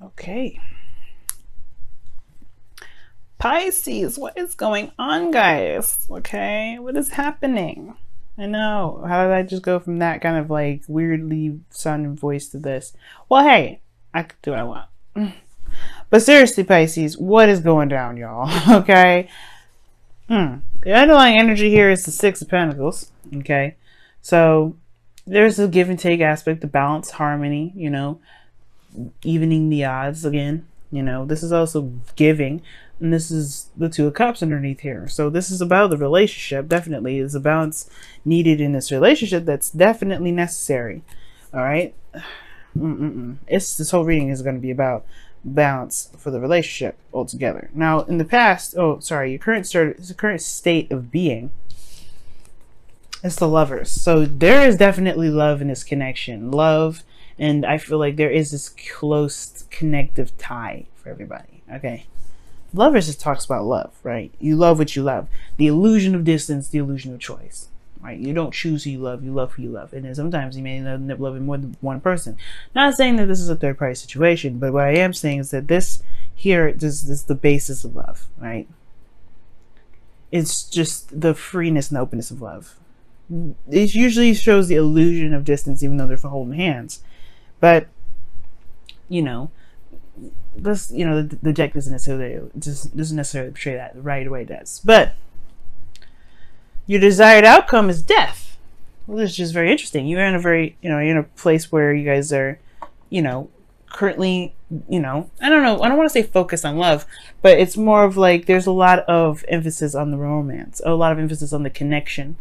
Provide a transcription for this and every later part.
Okay. Pisces, what is going on, guys? Okay, what is happening? I know. How did I just go from that kind of like weirdly sounding voice to this? Well, hey, I could do what I want. But seriously, Pisces, what is going down, y'all? Okay. The underlying energy here is the Six of Pentacles. Okay. So there's a give and take aspect, the balance, harmony, evening the odds again. This is also giving, and this is the Two of Cups underneath here. So this is about the relationship. Definitely is a balance needed in this relationship. That's definitely necessary. All right. This whole reading is going to be about balance for the relationship altogether. Now, in the past, your current state of being. It's the Lovers. So there is definitely love in this connection. Love. And I feel like there is this close connective tie for everybody. Okay. Lovers just talks about love, right? You love what you love. The illusion of distance, the illusion of choice, right? You don't choose who you love who you love. And then sometimes you may end up loving more than one person. Not saying that this is a third party situation, but what I am saying is that this is the basis of love, right? It's just the freeness and the openness of love. It usually shows the illusion of distance, even though they're holding hands. But, the deck doesn't necessarily portray that the right way it does. But your desired outcome is death. Well, this is just very interesting. You're in you're in a place where you guys are, currently, I don't know. I don't want to say focused on love, but it's more of like there's a lot of emphasis on the romance, a lot of emphasis on the connection,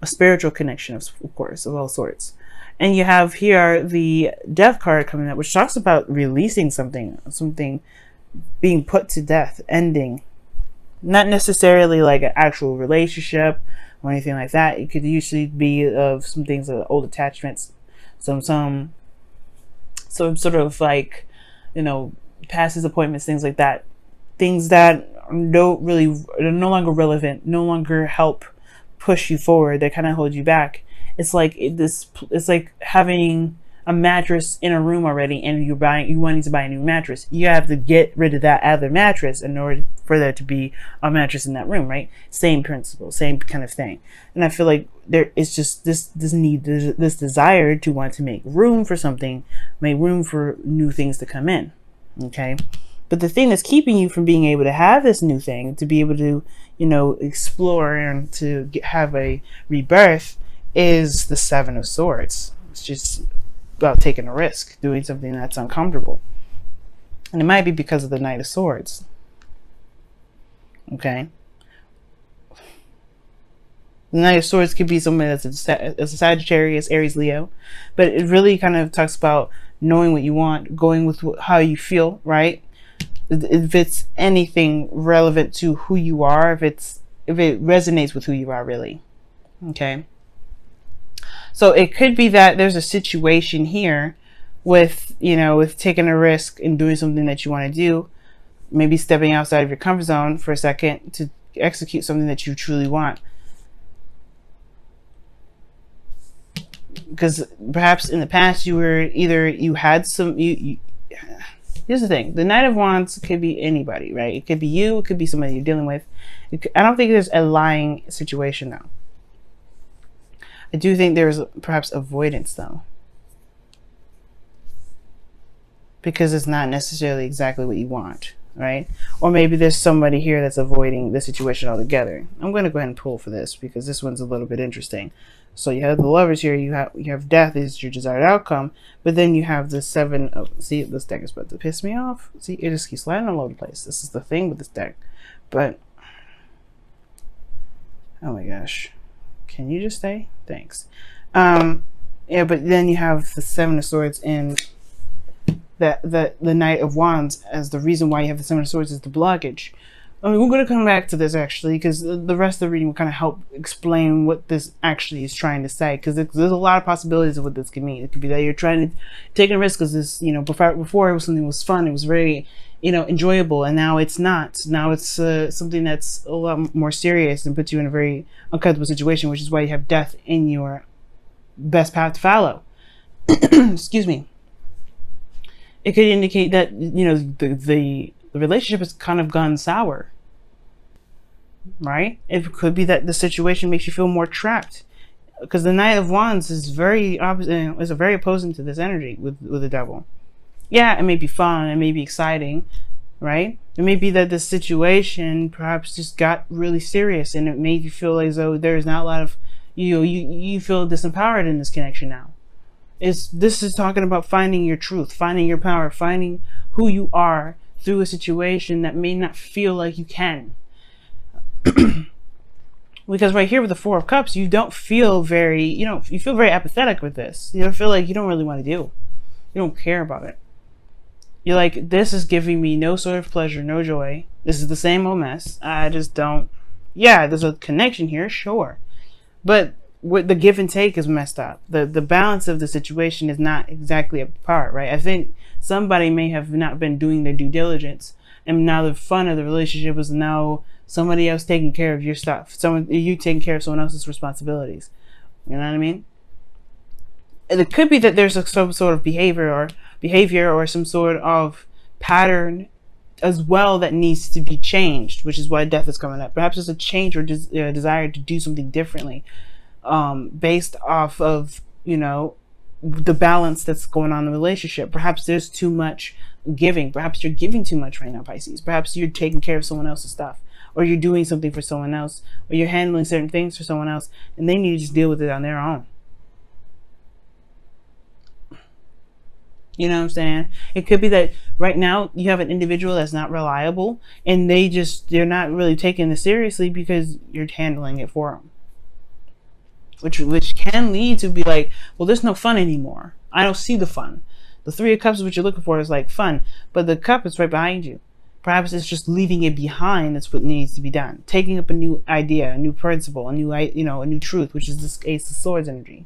a spiritual connection, of course, of all sorts. And you have here the Death card coming up, which talks about releasing something being put to death, ending. Not necessarily like an actual relationship or anything like that. It could usually be of some things, old attachments, some sort of like, past disappointments, things like that. Things that are no longer relevant, no longer help push you forward. They kind of hold you back. It's like having a mattress in a room already, and you wanting to buy a new mattress. You have to get rid of that other mattress in order for there to be a mattress in that room, right? Same principle, same kind of thing. And I feel like there is just this desire to want to make room for something, make room for new things to come in. Okay. But the thing that's keeping you from being able to have this new thing, to be able to, explore and to have a rebirth, is the Seven of Swords. It's just about taking a risk, doing something that's uncomfortable. And it might be because of the Knight of Swords. Okay. The Knight of Swords could be somebody that's a Sagittarius, Aries, Leo. But it really kind of talks about knowing what you want, going with how you feel, right? If it's anything relevant to who you are, if it resonates with who you are, really. Okay. So it could be that there's a situation here with taking a risk and doing something that you want to do, maybe stepping outside of your comfort zone for a second to execute something that you truly want. Because perhaps in the past here's the thing. The Knight of Wands could be anybody, right? It could be you. It could be somebody you're dealing with. I don't think there's a lying situation, though. I do think there's perhaps avoidance, though. Because it's not necessarily exactly what you want, right? Or maybe there's somebody here that's avoiding the situation altogether. I'm going to go ahead and pull for this because this one's a little bit interesting. So you have the Lovers here. You have death is your desired outcome. But then you have the Seven of... See, this deck is about to piss me off. See, it just keeps sliding all over the place. This is the thing with this deck. But... oh my gosh. Can you just stay? Thanks. Yeah, but then you have the Seven of Swords and the Knight of Wands as the reason why you have the Seven of Swords is the blockage. I mean, we're going to come back to this actually because the rest of the reading will kind of help explain what this actually is trying to say, because there's a lot of possibilities of what this could mean. It could be that you're trying to take a risk because this, before it was something that was fun, it was very, enjoyable, and now it's not. Now it's something that's a lot more serious and puts you in a very uncomfortable situation, which is why you have death in your best path to follow. Excuse me. It could indicate that, the relationship has kind of gone sour, right? It could be that the situation makes you feel more trapped, because the Knight of Wands is very opposite, is very opposing to this energy with the devil. Yeah, it may be fun, it may be exciting, right? It may be that the situation perhaps just got really serious, and it made you feel as though there's not a lot of, you feel disempowered in this connection now. This is talking about finding your truth, finding your power, finding who you are through a situation that may not feel like you can. Because right here with the Four of Cups, you don't feel very, you feel very apathetic with this. You don't feel like you don't really want to do. You don't care about it. You're like, this is giving me no sort of pleasure, no joy. This is the same old mess. I just don't. Yeah, there's a connection here, sure. But the give and take is messed up. The balance of the situation is not exactly apart, right? I think somebody may have not been doing their due diligence, and now the fun of the relationship is now somebody else taking care of your stuff. You taking care of someone else's responsibilities. You know what I mean? And it could be that there's some sort of behavior or some sort of pattern as well that needs to be changed, which is why death is coming up. Perhaps it's a change or desire to do something differently, based off of, the balance that's going on in the relationship. Perhaps there's too much giving. Perhaps you're giving too much right now, Pisces. Perhaps you're taking care of someone else's stuff, or you're doing something for someone else, or you're handling certain things for someone else, and they need to just deal with it on their own. You know what I'm saying? It could be that right now you have an individual that's not reliable, and they're not really taking this seriously because you're handling it for them. Which can lead to be like, well, there's no fun anymore. I don't see the fun. The Three of Cups is what you're looking for, is like fun, but the cup is right behind you. Perhaps it's just leaving it behind. That's what needs to be done. Taking up a new idea, a new principle, a new truth, which is this Ace of Swords energy.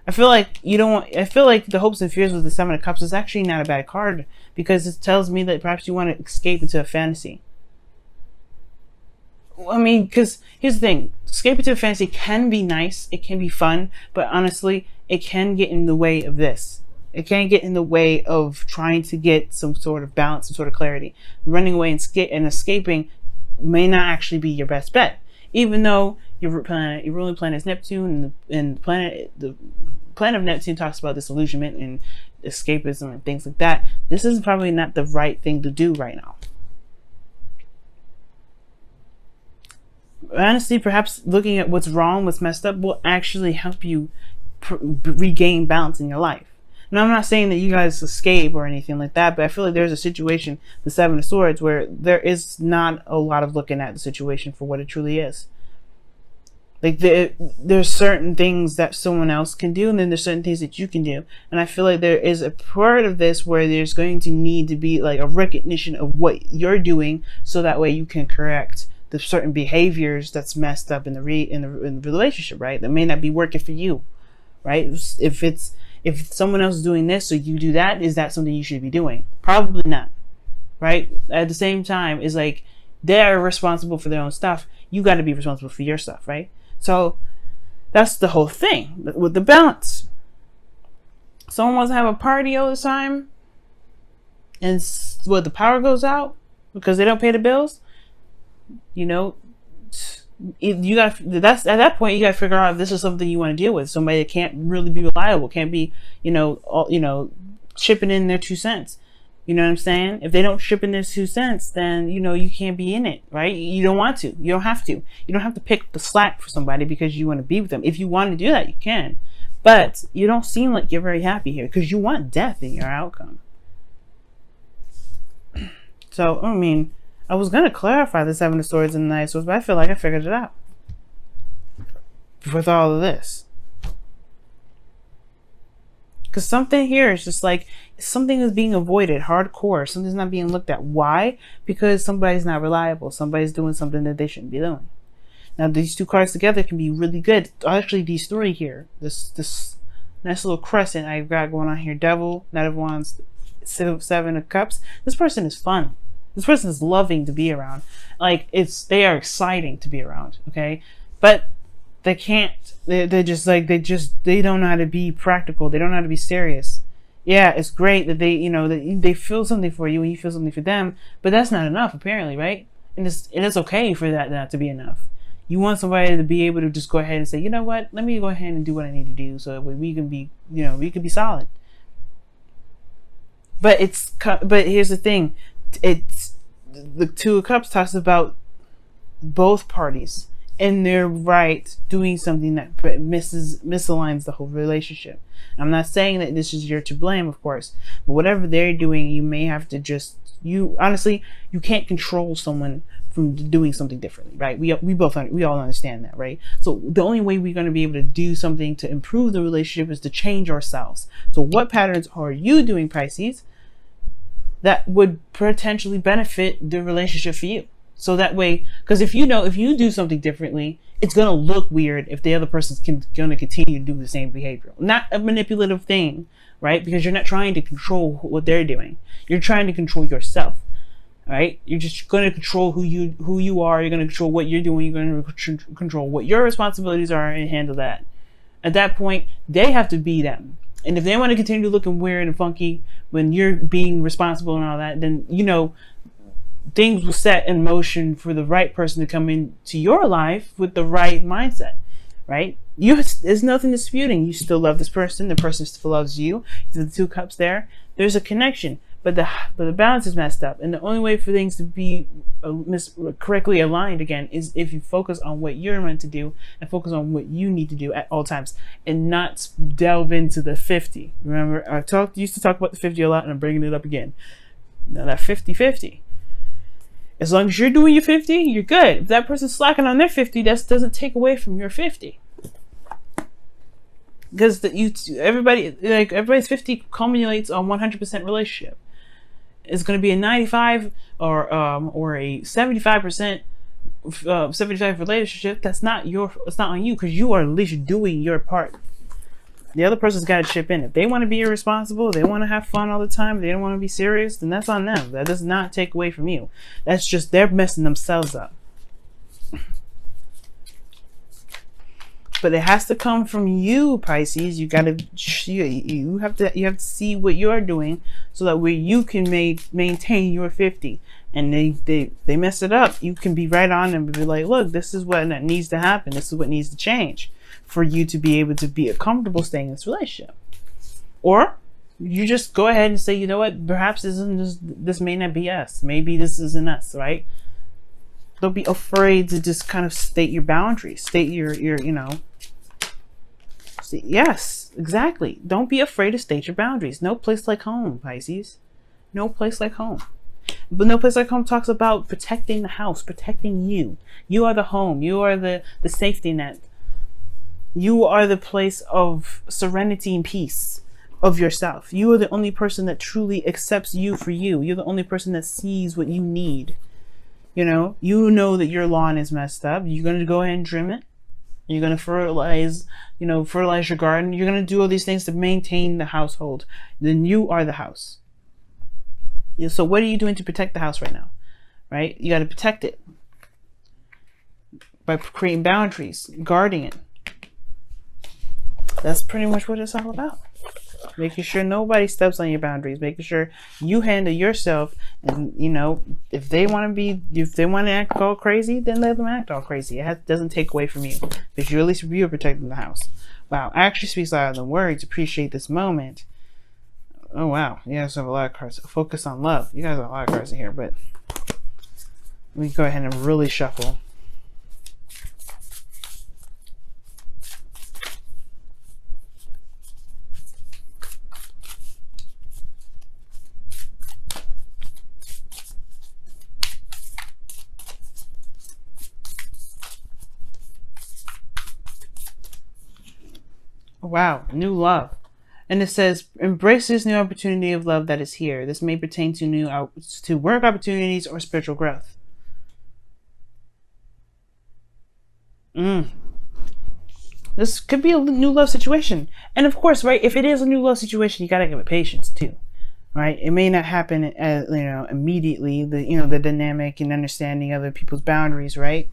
I feel like the hopes and fears with the Seven of Cups is actually not a bad card, because it tells me that perhaps you want to escape into a fantasy. I mean, because here's the thing, escape into a fantasy can be nice, it can be fun, but honestly, it can get in the way of this. It can get in the way of trying to get some sort of balance, some sort of clarity. Running away and escaping may not actually be your best bet, even though your ruling planet is Neptune, and the planet of Neptune talks about disillusionment and escapism and things like that. This is probably not the right thing to do right now. Honestly, perhaps looking at what's wrong, what's messed up, will actually help you regain balance in your life. Now, I'm not saying that you guys escape or anything like that, but I feel like there's a situation, the Seven of Swords, where there is not a lot of looking at the situation for what it truly is. Like, there's certain things that someone else can do, and then there's certain things that you can do. And I feel like there is a part of this where there's going to need to be like a recognition of what you're doing, so that way you can correct the certain behaviors that's messed up in the relationship, right? That may not be working for you, right? If someone else is doing this, so you do that, is that something you should be doing? Probably not, right? At the same time, it's like they're responsible for their own stuff. You got to be responsible for your stuff, right? So that's the whole thing with the balance. Someone wants to have a party all the time, and the power goes out because they don't pay the bills. You got that's at that point you got to figure out if this is something you want to deal with. Somebody that can't really be reliable, can't be shipping in their 2 cents. You know what I'm saying? If they don't ship in their 2 cents, then you can't be in it, right? You don't want to. You don't have to. You don't have to pick the slack for somebody because you want to be with them. If you want to do that, you can. But you don't seem like you're very happy here because you want death in your outcome. So, I mean, I was going to clarify the Seven of Swords and the Knight of Swords, but I feel like I figured it out with all of this. Because something here is just like, something is being avoided hardcore. Something's not being looked at. Why? Because somebody's not reliable. Somebody's doing something that they shouldn't be doing. Now, these two cards together can be really good. Actually, these three here. This nice little crescent I've got going on here. Devil, Knight of Wands, Seven of Cups. This person is fun. This person is loving to be around. Like, they are exciting to be around, okay? But they can't, they don't know how to be practical. They don't know how to be serious. Yeah, it's great that they, that they feel something for you and you feel something for them, but that's not enough apparently, right? And it's okay for that not to be enough. You want somebody to be able to just go ahead and say, you know what, let me go ahead and do what I need to do so that we can be, we can be solid. But here's the thing, it's the Two of Cups talks about both parties in their right doing something that misaligns the whole relationship. I'm not saying that this is your to blame, of course, but whatever they're doing, you may have to just, you honestly, you can't control someone from doing something differently, right? We all understand that, right? So the only way we're going to be able to do something to improve the relationship is to change ourselves. So what patterns are you doing, Pisces, that would potentially benefit the relationship for you? So that way, because if you do something differently, it's going to look weird if the other person's going to continue to do the same behavior. Not a manipulative thing, right? Because you're not trying to control what they're doing. You're trying to control yourself, right? You're just going to control who you are. You're going to control what you're doing. You're going to control what your responsibilities are and handle that. At that point, they have to be them. And if they want to continue looking weird and funky when you're being responsible and all that, then, things will set in motion for the right person to come into your life with the right mindset, right? There's nothing disputing. You still love this person. The person still loves you. The Two Cups there. There's a connection, but the balance is messed up. And the only way for things to be correctly aligned again is if you focus on what you're meant to do and focus on what you need to do at all times, and not delve into the 50. Remember, used to talk about the 50 a lot, and I'm bringing it up again. Now that 50-50. As long as you're doing your 50, you're good. If that person's slacking on their 50, that doesn't take away from your 50. Because everybody's 50 culminates on 100% relationship. It's going to be a 95 or a 75% 75 relationship. It's not on you, because you are at least doing your part. The other person's got to chip in. If they want to be irresponsible, they want to have fun all the time, they don't want to be serious, then that's on them. That does not take away from you. That's just, they're messing themselves up. But it has to come from you, Pisces. You have to see what you're doing so that way you can maintain your 50. And they mess it up, you can be right on and be like, look, this is what needs to happen. This is what needs to change for you to be able to be comfortable staying in this relationship. Or you just go ahead and say, you know what, perhaps this may not be us. Maybe this isn't us, right? Don't be afraid to just kind of state your boundaries, state your yes, exactly. Don't be afraid to state your boundaries. No place like home, Pisces. No place like home. But No Place Like Home talks about protecting the house, protecting you. You are the home. You are the safety net. You are the place of serenity and peace of yourself. You are the only person that truly accepts you for you. You're the only person that sees what you need. You know that your lawn is messed up. You're going to go ahead and trim it. You're going to fertilize your garden. You're going to do all these things to maintain the household. Then you are the house. So what are you doing to protect the house right now? Right? You got to protect it by creating boundaries, guarding it. That's pretty much what it's all about. Making sure nobody steps on your boundaries, making sure you handle yourself. And if they want to act all crazy, then let them act all crazy. It doesn't take away from you, because you're protecting the house. Wow, actually speaks louder than words. Appreciate this moment. Oh wow, you guys have a lot of cards. Focus on love. You guys have a lot of cards in here, but let me go ahead and really shuffle. Wow, new love. And it says, embrace this new opportunity of love that is here. This may pertain to work opportunities or spiritual growth. This could be a new love situation. And of course, right, if it is a new love situation, you got to give it patience too. Right? It may not happen immediately, the dynamic and understanding other people's boundaries, right?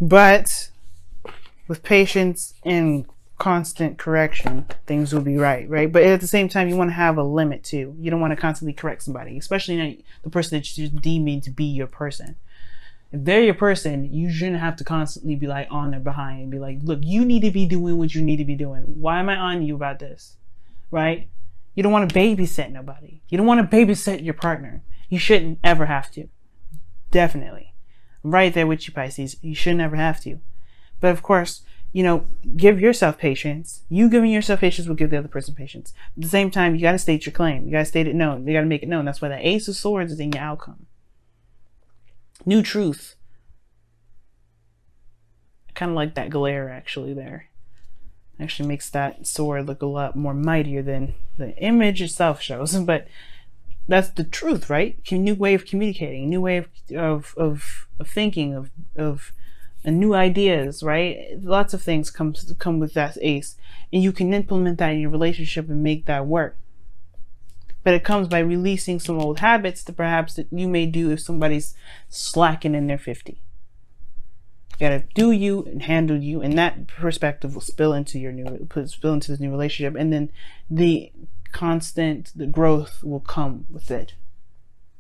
But with patience and constant correction, things will be right, right? But at the same time, you want to have a limit too. You don't want to constantly correct somebody, especially not the person that you're deeming to be your person. If they're your person, you shouldn't have to constantly be like on their behind and be like, look, you need to be doing what you need to be doing. Why am I on you about this? Right? You don't want to babysit nobody. You don't want to babysit your partner. You shouldn't ever have to. Definitely. I'm right there with you, Pisces. You shouldn't ever have to. But of course, you know, give yourself patience. You giving yourself patience will give the other person patience. At the same time, you got to state your claim. You got to state it known. You got to make it known. That's why the Ace of Swords is in your outcome. New truth. Kind of like that glare actually there. Actually makes that sword look a lot more mightier than the image itself shows. But that's the truth, right? New way of communicating, new way of thinking, of new ideas, right? Lots of things come with that ace, and you can implement that in your relationship and make that work. But it comes by releasing some old habits that perhaps that you may do if somebody's slacking in their 50. You gotta do you and handle you, and that perspective will spill into this new relationship, and then the growth will come with it.